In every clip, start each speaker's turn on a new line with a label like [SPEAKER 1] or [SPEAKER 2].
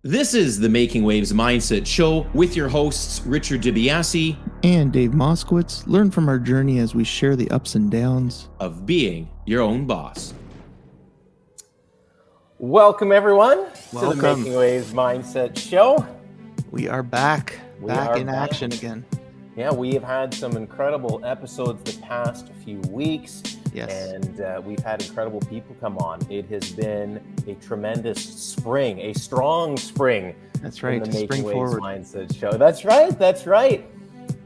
[SPEAKER 1] This is the Making Waves Mindset Show with your hosts, Richard Biase
[SPEAKER 2] and Dave Moskowitz. Learn from our journey as we share the ups and downs
[SPEAKER 1] of being your own boss.
[SPEAKER 3] Welcome, everyone,
[SPEAKER 2] Welcome.
[SPEAKER 3] to the Making Waves Mindset Show.
[SPEAKER 2] We are back in action again.
[SPEAKER 3] Yeah, we have had some incredible episodes the past few weeks.
[SPEAKER 2] Yes.
[SPEAKER 3] And we've had incredible people come on. It has been a tremendous spring, a strong spring.
[SPEAKER 2] That's right.
[SPEAKER 3] In the Making Waves
[SPEAKER 2] forward.
[SPEAKER 3] Mindset Show. That's right.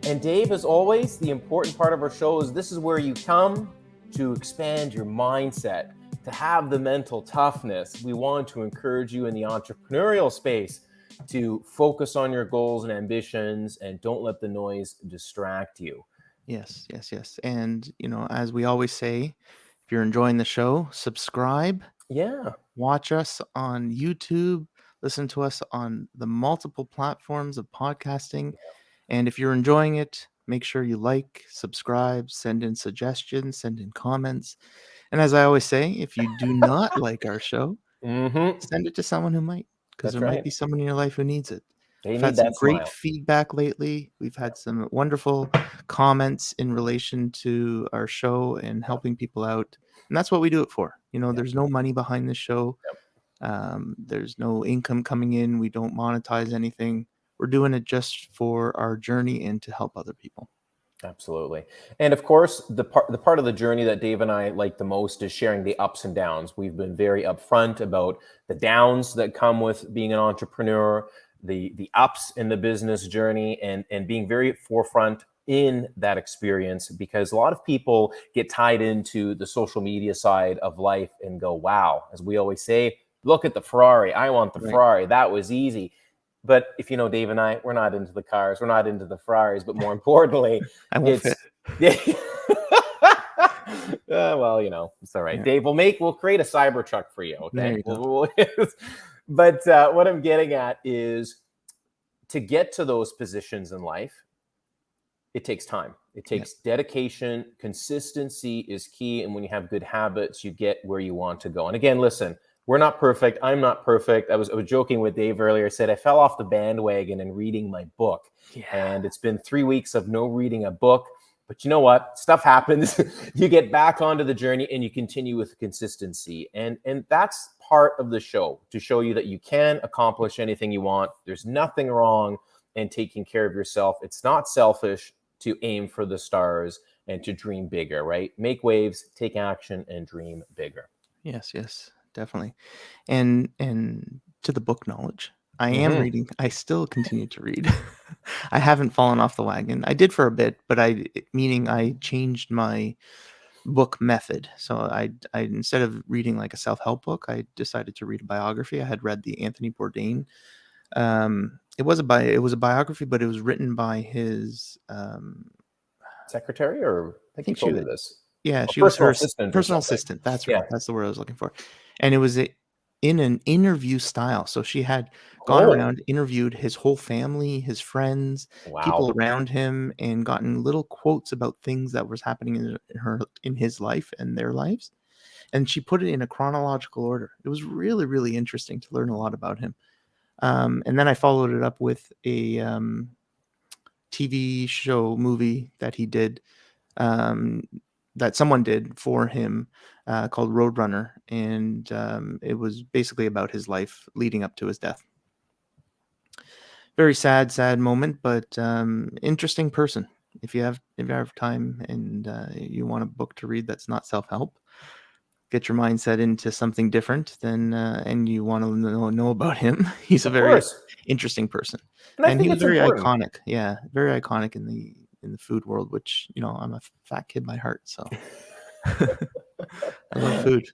[SPEAKER 3] And Dave, as always, the important part of our show is this is where you come to expand your mindset, to have the mental toughness. We want to encourage you in the entrepreneurial space to focus on your goals and ambitions and don't let the noise distract you.
[SPEAKER 2] Yes. And, as we always say, if you're enjoying the show, subscribe.
[SPEAKER 3] Yeah.
[SPEAKER 2] Watch us on YouTube. Listen to us on the multiple platforms of podcasting. Yeah. And if you're enjoying it, make sure you like, subscribe, send in suggestions, send in comments. And as I always say, if you do not like our show, send it to someone who might, because there might be someone in your life who needs it. We've had some great feedback lately. We've had some wonderful comments in relation to our show and helping people out. And that's what we do it for. There's no money behind this show. There's no income coming in. We don't monetize anything. We're doing it just for our journey and to help other people.
[SPEAKER 3] Absolutely. And of course, the part of the journey that Dave and I like the most is sharing the ups and downs. We've been very upfront about the downs that come with being an entrepreneur, the ups in the business journey, and being very forefront in that experience, because a lot of people get tied into the social media side of life and go, wow, as we always say, look at the Ferrari. I want the Ferrari. That was easy. But if you know Dave and I, we're not into the cars, we're not into the Ferraris, but more importantly,
[SPEAKER 2] it's
[SPEAKER 3] well, it's all right. Yeah. Dave, we'll create a Cybertruck for you. Okay. But what I'm getting at is to get to those positions in life, it takes time. It takes dedication. Consistency is key. And when you have good habits, you get where you want to go. And again, listen, we're not perfect. I'm not perfect. I was joking with Dave earlier. I said I fell off the bandwagon in reading my book. Yeah. And it's been 3 weeks of no reading a book. But you know what? Stuff happens. You get back onto the journey and you continue with consistency. And that's part of the show, to show you that you can accomplish anything you want. There's nothing wrong in taking care of yourself. It's not selfish to aim for the stars and to dream bigger, right? Make waves, take action, and dream bigger.
[SPEAKER 2] Yes, definitely. And to the book knowledge, I am reading. I still continue to read. I haven't fallen off the wagon. I did for a bit, but I changed my book method. So I instead of reading like a self-help book, I decided to read a biography. I had read the Anthony Bourdain. It was a biography, but it was written by his
[SPEAKER 3] secretary, or I think she told me this.
[SPEAKER 2] Yeah, she was her personal assistant. That's right. Yeah. That's the word I was looking for. And it was in an interview style. So she had gone around, interviewed his whole family, his friends, people around him, and gotten little quotes about things that was happening in his life and their lives. And she put it in a chronological order. It was really, really interesting to learn a lot about him. And then I followed it up with a TV show movie that he did, that someone did for him, called Roadrunner. And it was basically about his life leading up to his death. Very sad moment, but interesting person. If you have time and you want a book to read that's not self-help, get your mindset into something different, then and you want to know about him. He's a very interesting person, and he was very iconic. Yeah, very iconic in the food world, which I'm a fat kid by heart, so I love food.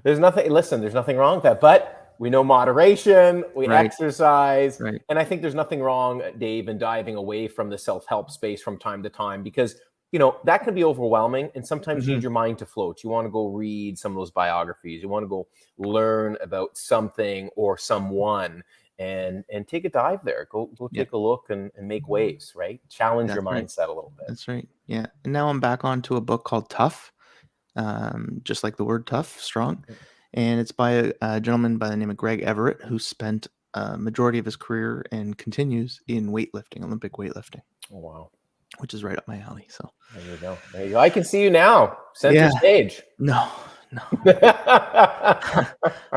[SPEAKER 3] There's nothing wrong with that, but we know moderation, we exercise, and I think there's nothing wrong, Dave, in diving away from the self-help space from time to time, because that can be overwhelming, and sometimes you need your mind to float. You want to go read some of those biographies. You want to go learn about something or someone and take a dive there. Go take a look and make waves, right? Challenge your mindset a little bit.
[SPEAKER 2] That's right. Yeah. And now I'm back onto a book called Tough, just like the word tough, strong. And it's by a gentleman by the name of Greg Everett, who spent a majority of his career and continues in weightlifting, Olympic weightlifting.
[SPEAKER 3] Oh, wow.
[SPEAKER 2] Which is right up my alley. So
[SPEAKER 3] there you go. There you go. I can see you now, center stage.
[SPEAKER 2] No.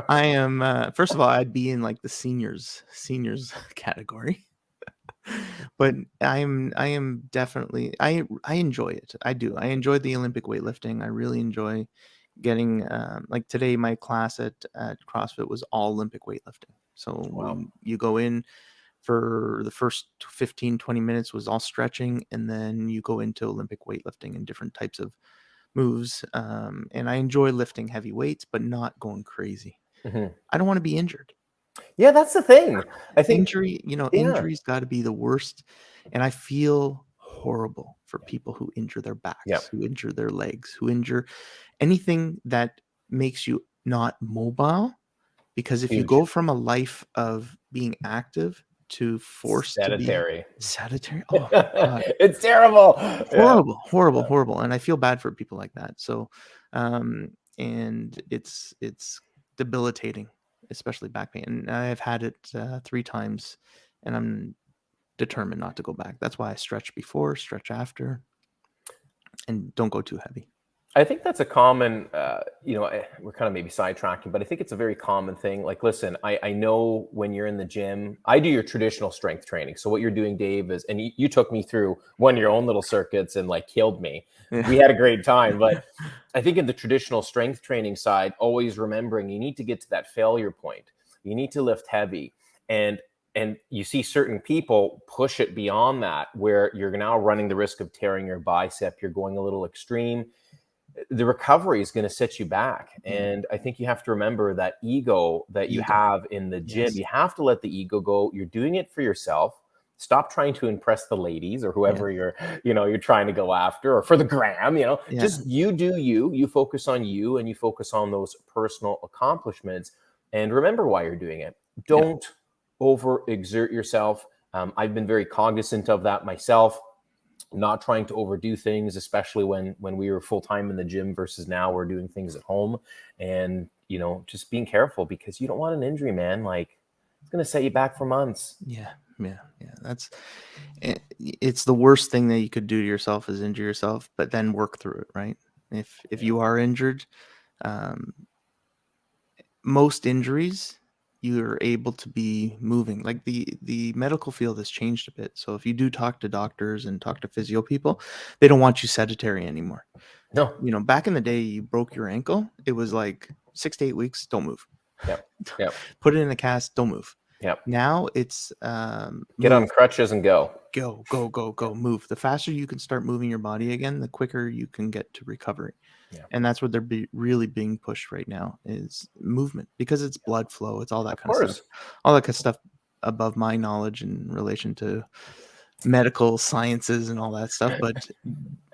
[SPEAKER 2] I am. First of all, I'd be in like the seniors category. But I am definitely. I enjoy it. I do. I enjoy the Olympic weightlifting. I really enjoy getting like today. My class at CrossFit was all Olympic weightlifting. So you go in. For the first 15, 20 minutes was all stretching, and then you go into Olympic weightlifting and different types of moves. And I enjoy lifting heavy weights, but not going crazy. I don't want to be injured.
[SPEAKER 3] Yeah, that's the thing. I think
[SPEAKER 2] injury's got to be the worst. And I feel horrible for people who injure their backs, who injure their legs, who injure anything that makes you not mobile. Because if you go from a life of being active to forced
[SPEAKER 3] sedentary.
[SPEAKER 2] Oh my God.
[SPEAKER 3] It's terrible.
[SPEAKER 2] Horrible. And I feel bad for people like that. So, and it's debilitating, especially back pain. And I have had it 3 times, and I'm determined not to go back. That's why I stretch before, stretch after, and don't go too heavy.
[SPEAKER 3] I think that's a common, we're kind of maybe sidetracking, but I think it's a very common thing. Like, listen, I know when you're in the gym, I do your traditional strength training. So what you're doing, Dave, is, and you took me through one of your own little circuits and like killed me. Yeah. We had a great time. But I think in the traditional strength training side, always remembering you need to get to that failure point. You need to lift heavy. And you see certain people push it beyond that, where you're now running the risk of tearing your bicep. You're going a little extreme. The recovery is going to set you back. And I think you have to remember that ego that you have in the gym. You have to let the ego go. You're doing it for yourself. Stop trying to impress the ladies or whoever you're trying to go after, or for the gram, just you do you focus on you, and you focus on those personal accomplishments, and remember why you're doing it. Don't overexert yourself. I've been very cognizant of that myself. Not trying to overdo things, especially when we were full-time in the gym versus now we're doing things at home, and just being careful, because you don't want an injury, man. Like, it's going to set you back for months.
[SPEAKER 2] It's the worst thing that you could do to yourself is injure yourself, but then work through it, right? If you are injured, most injuries, you're able to be moving. Like the medical field has changed a bit. So if you do talk to doctors and talk to physio people, they don't want you sedentary anymore.
[SPEAKER 3] No.
[SPEAKER 2] Back in the day, you broke your ankle. It was like 6 to 8 weeks, don't move.
[SPEAKER 3] Yep.
[SPEAKER 2] Put it in a cast, don't move.
[SPEAKER 3] Yep.
[SPEAKER 2] Now it's
[SPEAKER 3] get on crutches and go.
[SPEAKER 2] Go. Move. The faster you can start moving your body again, the quicker you can get to recovery. Yeah. And that's what they're really being pushed right now, is movement, because it's blood flow. It's all that kind of stuff. All that kind of stuff above my knowledge in relation to medical sciences and all that stuff. But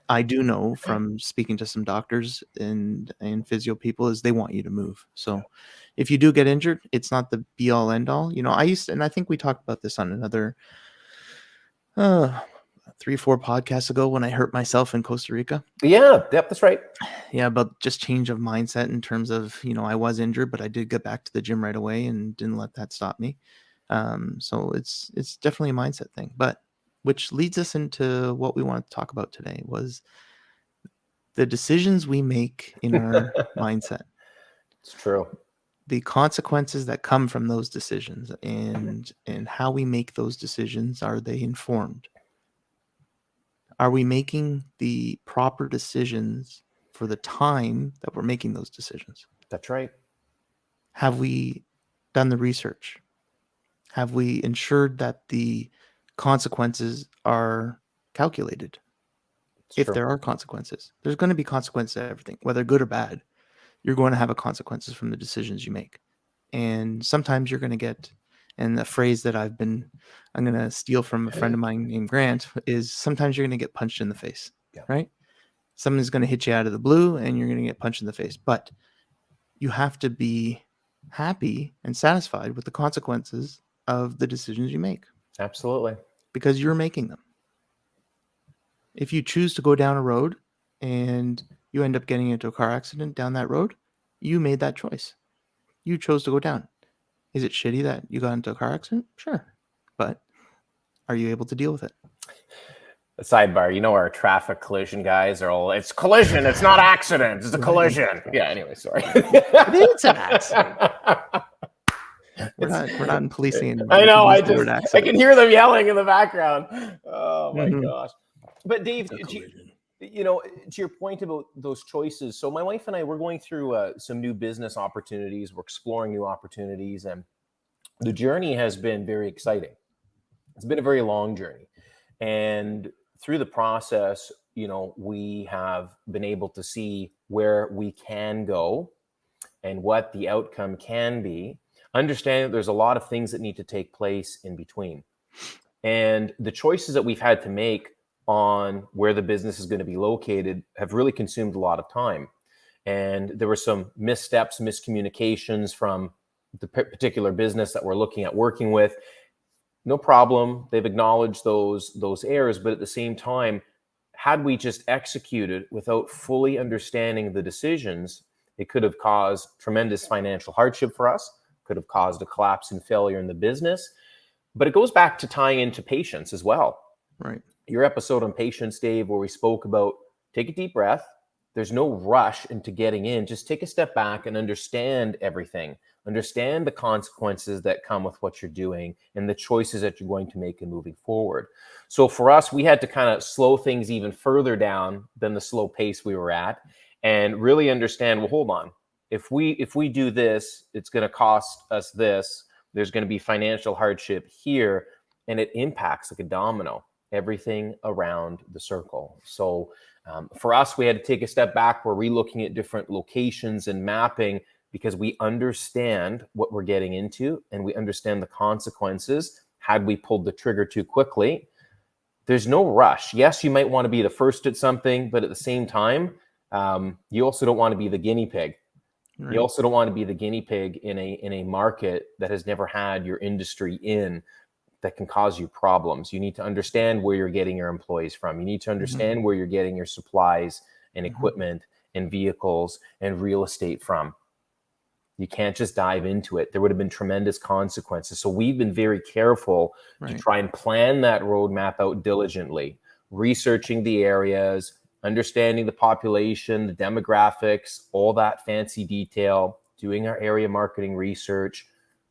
[SPEAKER 2] I do know from speaking to some doctors and physio people is they want you to move. So if you do get injured, it's not the be all end all. And I think we talked about this on another 3-4 podcasts ago when I hurt myself in Costa Rica.
[SPEAKER 3] Yep, that's right.
[SPEAKER 2] Yeah, about just change of mindset in terms of, I was injured, but I did get back to the gym right away and didn't let that stop me. So it's definitely a mindset thing. But which leads us into what we want to talk about today, was the decisions we make in our mindset.
[SPEAKER 3] It's true.
[SPEAKER 2] The consequences that come from those decisions, and how we make those decisions. Are they informed? Are we making the proper decisions for the time that we're making those decisions?
[SPEAKER 3] That's right.
[SPEAKER 2] Have we done the research? Have we ensured that the consequences are calculated? If there are consequences, there's going to be consequences to everything, whether good or bad. You're going to have consequences from the decisions you make. And sometimes you're going to get, and the phrase that I'm going to steal from a friend of mine named Grant, is sometimes you're going to get punched in the face, right? Someone's going to hit you out of the blue and you're going to get punched in the face. But you have to be happy and satisfied with the consequences of the decisions you make.
[SPEAKER 3] Absolutely. Because
[SPEAKER 2] you're making them. If you choose to go down a road and you end up getting into a car accident down that road, you made that choice. You chose to go down. Is it shitty that you got into a car accident? Sure. But are you able to deal with it?
[SPEAKER 3] A sidebar, you know, our traffic collision guys are all, it's collision, it's not accident, it's a collision. Yeah, anyway, sorry.
[SPEAKER 2] It's an accident. We're not in policing anymore.
[SPEAKER 3] I know, I can hear them yelling in the background. Oh my gosh. But Dave, you know, to your point about those choices, so my wife and I, we're going through some new business opportunities. We're exploring new opportunities, and the journey has been very exciting. It's been a very long journey. And through the process, you know, we have been able to see where we can go and what the outcome can be. Understand that there's a lot of things that need to take place in between. And the choices that we've had to make on where the business is going to be located have really consumed a lot of time. And there were some missteps, miscommunications from the particular business that we're looking at working with. No problem. They've acknowledged those errors, but at the same time, had we just executed without fully understanding the decisions, it could have caused tremendous financial hardship for us, could have caused a collapse and failure in the business. But it goes back to tying into patience as well.
[SPEAKER 2] Right.
[SPEAKER 3] Your episode on patience, Dave, where we spoke about take a deep breath. There's no rush into getting in. Just take a step back and understand everything. Understand the consequences that come with what you're doing and the choices that you're going to make in moving forward. So for us, we had to kind of slow things even further down than the slow pace we were at and really understand, well, hold on. If we do this, it's going to cost us this. There's going to be financial hardship here, and it impacts like a domino, everything around the circle. So for us, we had to take a step back. We're relooking at different locations and mapping because we understand what we're getting into and we understand the consequences. Had we pulled the trigger too quickly, there's no rush. Yes, you might want to be the first at something, but at the same time, you also don't want to be the guinea pig. Right. You also don't want to be the guinea pig in a market that has never had your industry in, that can cause you problems. You need to understand where you're getting your employees from. You need to understand where you're getting your supplies and equipment and vehicles and real estate from. You can't just dive into it. There would have been tremendous consequences. So we've been very careful to try and plan that roadmap out diligently, researching the areas, understanding the population, the demographics, all that fancy detail, doing our area marketing research.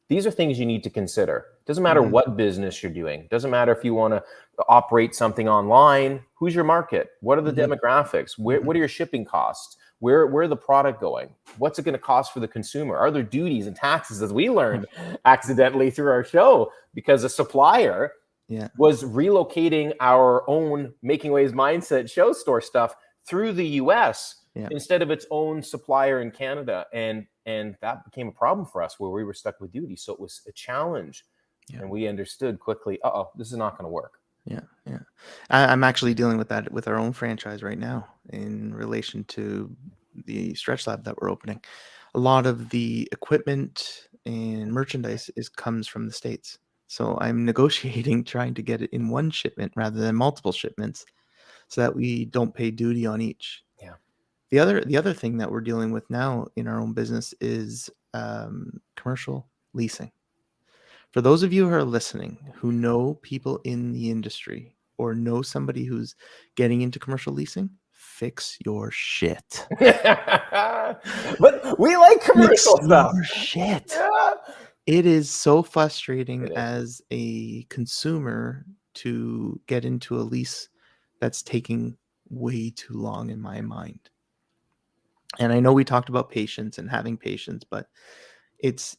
[SPEAKER 3] These are things you need to consider. Doesn't matter what business you're doing. Doesn't matter if you want to operate something online. Who's your market? What are the demographics? What are your shipping costs? Where is the product going? What's it going to cost for the consumer? Are there duties and taxes, as we learned accidentally through our show, because a supplier was relocating our own Making Waves Mindset show store stuff through the US instead of its own supplier in Canada. And that became a problem for us where we were stuck with duty. So it was a challenge. And we understood quickly, this is not going to work.
[SPEAKER 2] Yeah. I'm actually dealing with that with our own franchise right now in relation to the stretch lab that we're opening. A lot of the equipment and merchandise comes from the States. So I'm negotiating, trying to get it in one shipment rather than multiple shipments so that we don't pay duty on each.
[SPEAKER 3] Yeah.
[SPEAKER 2] The other thing that we're dealing with now in our own business is commercial leasing. For those of you who are listening, who know people in the industry or know somebody who's getting into commercial leasing, fix your shit.
[SPEAKER 3] But we like commercial stuff.
[SPEAKER 2] Your shit. Yeah. It is so frustrating as a consumer to get into a lease that's taking way too long in my mind. And I know we talked about patience and having patience, but it's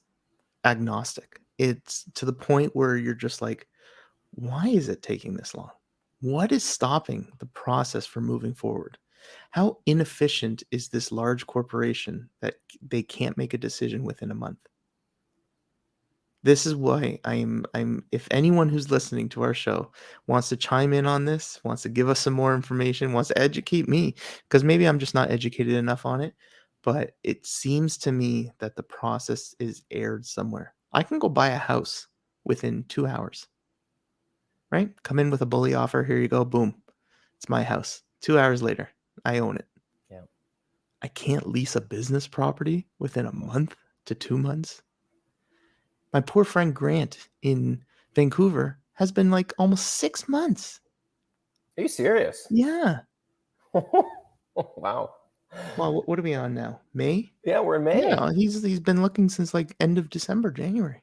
[SPEAKER 2] agnostic. It's to the point where you're just like, why is it taking this long? What is stopping the process from moving forward? How inefficient is this large corporation that they can't make a decision within a month? This is why I'm if anyone who's listening to our show wants to chime in on this, wants to give us some more information, wants to educate me, because maybe I'm just not educated enough on it, but it seems to me that the process is aired somewhere. I can go buy a house within 2 hours, right? Come in with a bully offer. Here you go. Boom. It's my house. 2 hours later, I own it.
[SPEAKER 3] Yeah.
[SPEAKER 2] I can't lease a business property within a month to 2 months. My poor friend Grant in Vancouver has been like almost 6 months.
[SPEAKER 3] Are you serious?
[SPEAKER 2] Yeah.
[SPEAKER 3] Wow.
[SPEAKER 2] Well, what are we on now? May?
[SPEAKER 3] Yeah, we're in May.
[SPEAKER 2] Yeah, he's been looking since like end of December, January.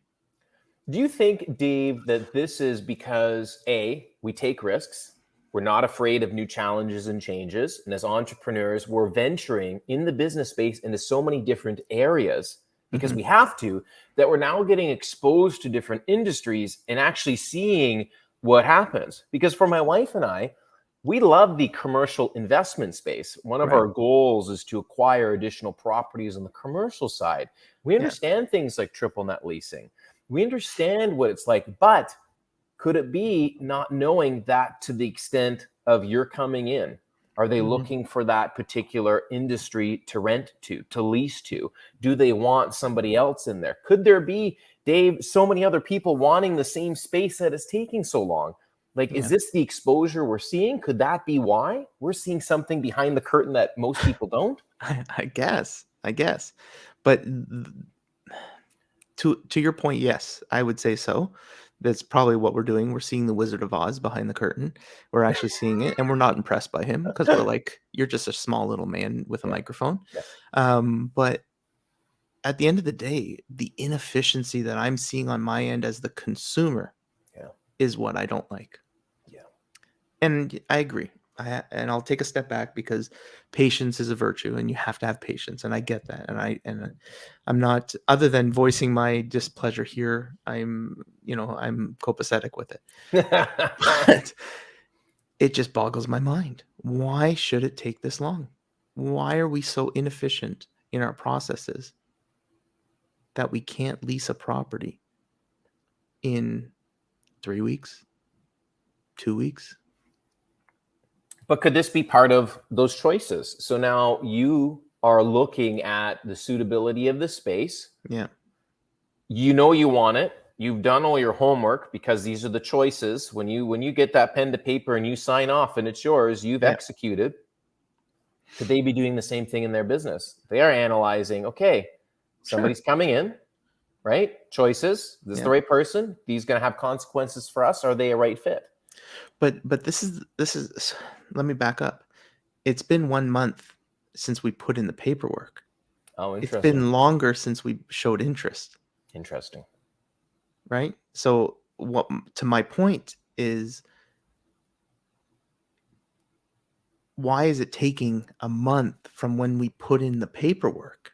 [SPEAKER 3] Do you think, Dave, that this is because A, we take risks, we're not afraid of new challenges and changes, and as entrepreneurs, we're venturing in the business space into so many different areas because we have to, that we're now getting exposed to different industries and actually seeing what happens? Because for my wife and I, we love the commercial investment space. One of our goals is to acquire additional properties on the commercial side. We understand things like triple net leasing. We understand what it's like, but could it be not knowing that to the extent of you're coming in? Are they looking for that particular industry to rent to lease to? Do they want somebody else in there? Could there be, Dave, so many other people wanting the same space that is taking so long? Like, is this the exposure we're seeing? Could that be why we're seeing something behind the curtain that most people don't?
[SPEAKER 2] I guess. But to your point, yes, I would say so. That's probably what we're doing. We're seeing the Wizard of Oz behind the curtain. We're actually seeing it, and we're not impressed by him because we're like, you're just a small little man with a microphone. But at the end of the day, the inefficiency that I'm seeing on my end as the consumer is what I don't like. And I agree. And I'll take a step back because patience is a virtue, and you have to have patience. And I get that. And I'm not, other than voicing my displeasure here, I'm copacetic with it. But it just boggles my mind. Why should it take this long? Why are we so inefficient in our processes that we can't lease a property in 3 weeks, 2 weeks?
[SPEAKER 3] But could this be part of those choices? So now you are looking at the suitability of the space.
[SPEAKER 2] Yeah.
[SPEAKER 3] You know you want it. You've done all your homework because these are the choices. When you get that pen to paper and you sign off and it's yours, you've executed. Could they be doing the same thing in their business? They are analyzing, okay, somebody's coming in, right? Choices. This is the right person. These going to have consequences for us. Are they a right fit?
[SPEAKER 2] But this is let me back up. It's been 1 month since we put in the paperwork.
[SPEAKER 3] Oh, interesting.
[SPEAKER 2] It's been longer since we showed interest.
[SPEAKER 3] Interesting.
[SPEAKER 2] Right? So what to my point is, why is it taking a month from when we put in the paperwork?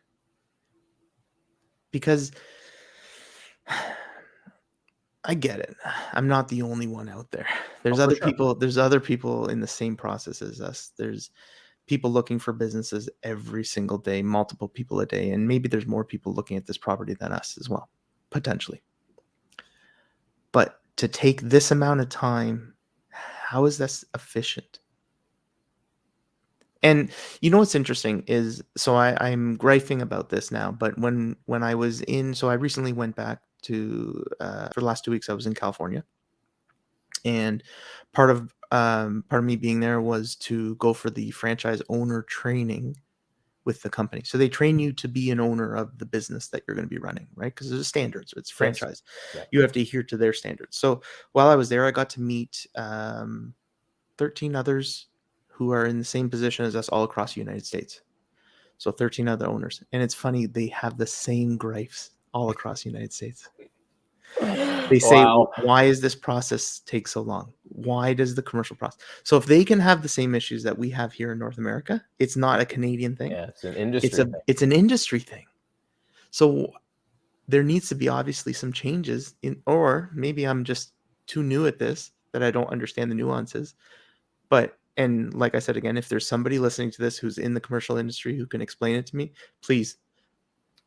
[SPEAKER 2] Because I get it. I'm not the only one out there. There's other people. There's other people in the same process as us. There's people looking for businesses every single day, multiple people a day, and maybe there's more people looking at this property than us as well, potentially. But to take this amount of time, how is this efficient? And you know what's interesting is, so I'm griping about this now, but when I was in, so I recently went back to, for the last 2 weeks, I was in California. And part of me being there was to go for the franchise owner training with the company. So they train you to be an owner of the business that you're going to be running, right? Because there's standards. It's franchise. Yes. You have to adhere to their standards. So while I was there, I got to meet 13 others who are in the same position as us all across the United States. So 13 other owners. And it's funny, they have the same gripes all across the United States. They say, why is this process take so long? Why does the commercial process? So if they can have the same issues that we have here in North America, it's not a Canadian thing.
[SPEAKER 3] Yeah, it's an industry thing.
[SPEAKER 2] It's an industry thing. So there needs to be obviously some changes or maybe I'm just too new at this that I don't understand the nuances. But, and like I said, again, if there's somebody listening to this who's in the commercial industry who can explain it to me, please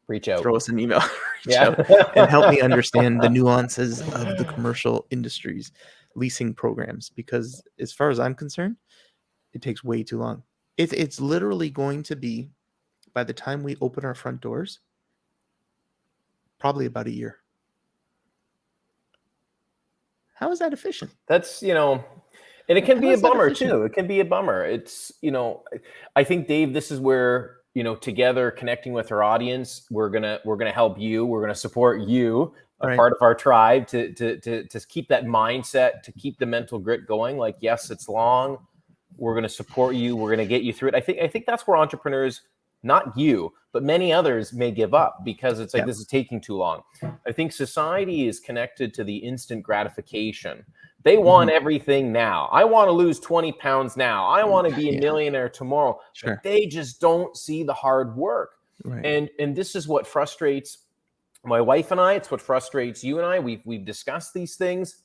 [SPEAKER 3] reach out.
[SPEAKER 2] Throw us an email. Reach out and help me understand the nuances of the commercial industry's leasing programs. Because as far as I'm concerned, it takes way too long. It's literally going to be, by the time we open our front doors, probably about a year. How is that efficient?
[SPEAKER 3] That's, and it can be a bummer too. It can be a bummer. It's, I think, Dave, this is where, together connecting with our audience, we're gonna help you. We're gonna support you part of our tribe to keep that mindset, to keep the mental grit going. Like, yes, it's long. We're going to support you. We're going to get you through it. I think that's where entrepreneurs, not you, but many others may give up because it's like, this is taking too long. I think society is connected to the instant gratification. They want everything now. I want to lose 20 pounds now. I want to be a millionaire tomorrow. But they just don't see the hard work. Right. And this is what frustrates my wife and I. It's what frustrates you and I. We've discussed these things.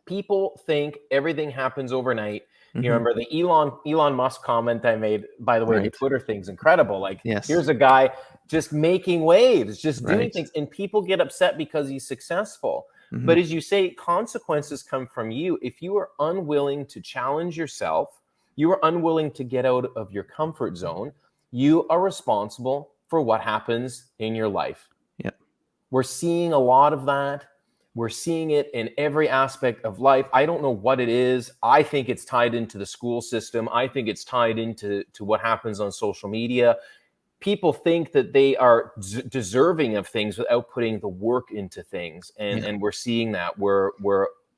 [SPEAKER 3] People think everything happens overnight. You remember the Elon Musk comment I made, by the way, the Twitter thing's incredible. Like, here's a guy just making waves, just doing things, and people get upset because he's successful. But as you say, consequences come from you. If you are unwilling to challenge yourself, you are unwilling to get out of your comfort zone, you are responsible for what happens in your life. We're seeing a lot of that. We're seeing it in every aspect of life. I don't know what it is. I think it's tied into the school system. I think it's tied into what happens on social media. People think that they are deserving of things without putting the work into things. And we're seeing that where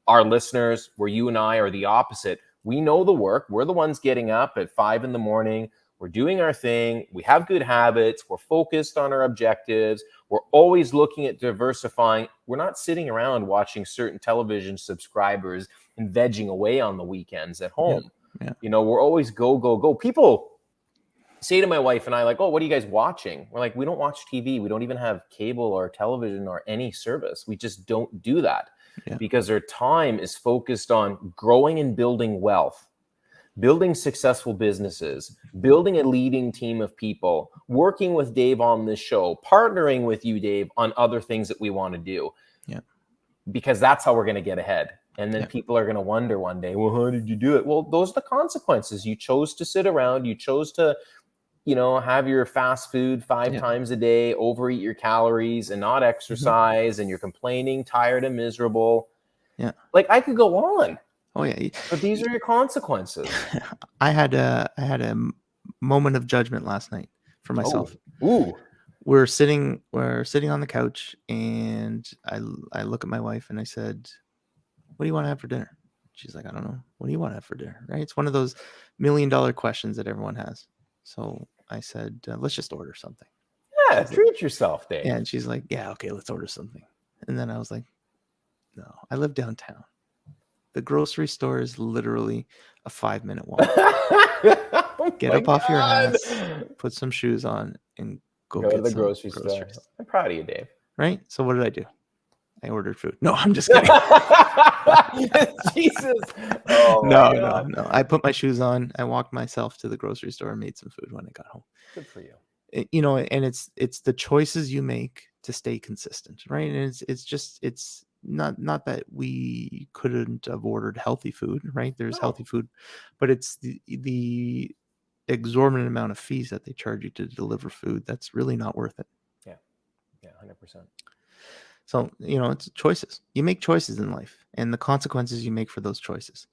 [SPEAKER 3] our listeners, where you and I are the opposite. We know the work. We're the ones getting up at 5 a.m. We're doing our thing. We have good habits. We're focused on our objectives. We're always looking at diversifying. We're not sitting around watching certain television subscribers and vegging away on the weekends at home. You know, we're always go, go, go. People say to my wife and I, like, oh, what are you guys watching? We're like, we don't watch TV. We don't even have cable or television or any service. We just don't do that because our time is focused on growing and building wealth, building successful businesses, building a leading team of people, working with Dave on this show, partnering with you, Dave, on other things that we want to do. Because that's how we're going to get ahead. And then people are going to wonder one day, well, how did you do it? Well, those are the consequences. You chose to sit around. You chose to, you know, have your fast food 5 times a day, overeat your calories and not exercise. And you're complaining, tired and miserable. Like, I could go on.
[SPEAKER 2] Oh yeah,
[SPEAKER 3] but these are your consequences.
[SPEAKER 2] I had a moment of judgment last night for myself. We're sitting on the couch, and I look at my wife and I said, "What do you want to have for dinner?" She's like, "I don't know. What do you want to have for dinner?" Right? It's one of those $1 million questions that everyone has. So I said, "Let's just order something."
[SPEAKER 3] Yeah, treat yourself, Dave.
[SPEAKER 2] Yeah, and she's like, "Yeah, okay, let's order something." And then I was like, "No, I live downtown. The grocery store is literally a 5-minute walk. Get up off your ass, put some shoes on, and go get
[SPEAKER 3] to the grocery
[SPEAKER 2] groceries.
[SPEAKER 3] Store. I'm proud of you, Dave.
[SPEAKER 2] Right? So what did I do? I ordered food. No, I'm just kidding.
[SPEAKER 3] Jesus.
[SPEAKER 2] No. I put my shoes on. I walked myself to the grocery store and made some food when I got home.
[SPEAKER 3] Good for you.
[SPEAKER 2] You know, and it's the choices you make to stay consistent, right? And it's not that we couldn't have ordered healthy food, right? There's healthy food, but it's the exorbitant amount of fees that they charge you to deliver food that's really not worth it.
[SPEAKER 3] Yeah 100%.
[SPEAKER 2] So, you know, it's choices. You make choices in life, and the consequences you make for those choices.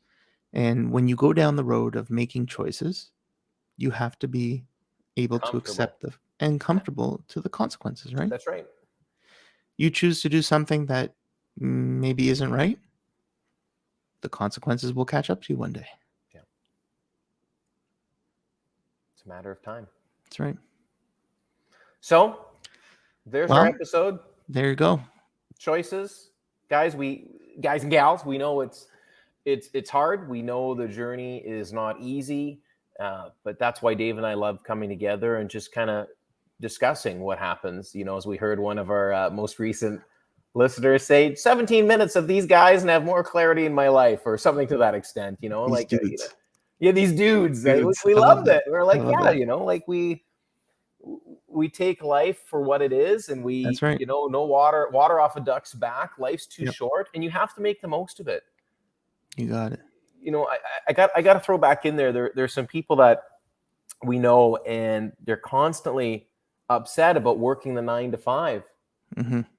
[SPEAKER 2] And when you go down the road of making choices, you have to be able to accept and comfortable to the consequences, right?
[SPEAKER 3] That's right.
[SPEAKER 2] You choose to do something that maybe isn't right, the consequences will catch up to you one day.
[SPEAKER 3] Yeah. It's a matter of time.
[SPEAKER 2] That's right.
[SPEAKER 3] So there's our episode.
[SPEAKER 2] There you go.
[SPEAKER 3] Choices. Guys and gals, we know it's hard. We know the journey is not easy. But that's why Dave and I love coming together and just kind of discussing what happens. You know, as we heard one of our most recent listeners say, 17 minutes of these guys and have more clarity in my life, or something to that extent, you know, these like dudes. These dudes. We loved it. We're like, you know, like we take life for what it is, and we, you know, no water off a duck's back. Life's too short, and you have to make the most of it.
[SPEAKER 2] You got it.
[SPEAKER 3] You know, I got to throw back in there. There's some people that we know, and they're constantly upset about working the 9 to 5,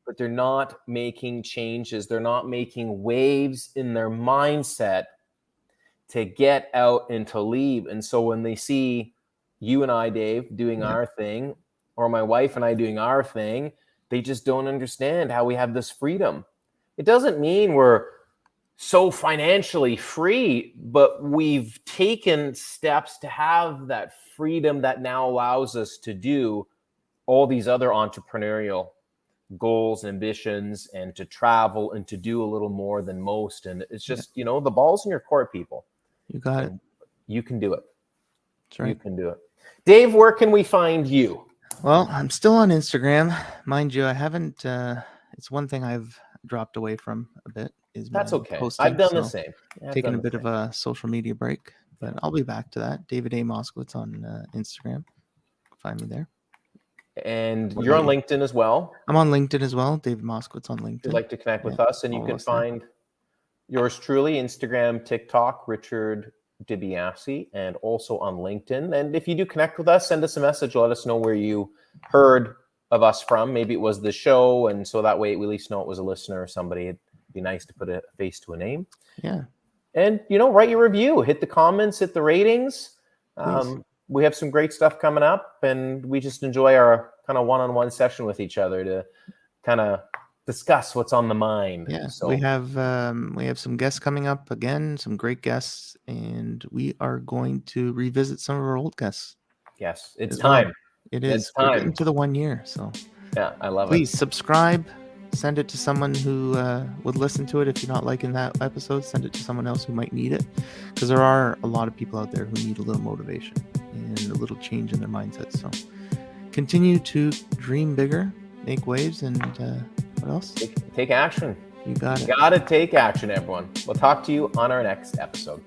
[SPEAKER 3] but they're not making changes. They're not making waves in their mindset to get out and to leave. And so when they see you and I, Dave, doing our thing, or my wife and I doing our thing, They just don't understand how we have this freedom. It doesn't mean we're so financially free, but we've taken steps to have that freedom that now allows us to do all these other entrepreneurial goals, ambitions, and to travel and to do a little more than most. And it's just, the ball's in your court, people.
[SPEAKER 2] You got it.
[SPEAKER 3] You can do it.
[SPEAKER 2] That's right.
[SPEAKER 3] You can do it. Dave, where can we find you?
[SPEAKER 2] Well, I'm still on Instagram. Mind you, I haven't, it's one thing I've dropped away from a bit.
[SPEAKER 3] That's okay.
[SPEAKER 2] Posting,
[SPEAKER 3] I've done the same.
[SPEAKER 2] Taking a bit of a social media break, but I'll be back to that. David A. Moskowitz on Instagram. Find me there.
[SPEAKER 3] And you're on LinkedIn as well.
[SPEAKER 2] I'm on LinkedIn as well. David Moskowitz on LinkedIn.
[SPEAKER 3] If you'd like to connect with us, and you can find yours truly, Instagram, TikTok, Richard Biase, and also on LinkedIn. And if you do connect with us, send us a message. Let us know where you heard of us from. Maybe it was the show, and so that way we at least know it was a listener or somebody. It'd be nice to put a face to a name.
[SPEAKER 2] Yeah.
[SPEAKER 3] And, write your review. Hit the comments, hit the ratings. We have some great stuff coming up, and we just enjoy our kind of one-on-one session with each other to kind of discuss what's on the mind.
[SPEAKER 2] Yeah,
[SPEAKER 3] so
[SPEAKER 2] we have some guests coming up again, some great guests, and we are going to revisit some of our old guests.
[SPEAKER 3] Yes, it's time.
[SPEAKER 2] It is.
[SPEAKER 3] It's time.
[SPEAKER 2] We're getting to the 1 year, so
[SPEAKER 3] yeah, I love it.
[SPEAKER 2] Please subscribe. Send it to someone who would listen to it. If you're not liking that episode, send it to someone else who might need it, because there are a lot of people out there who need a little motivation and a little change in their mindset. So continue to dream bigger, make waves, and what else?
[SPEAKER 3] Take action.
[SPEAKER 2] You got it.
[SPEAKER 3] You got to take action, everyone. We'll talk to you on our next episode.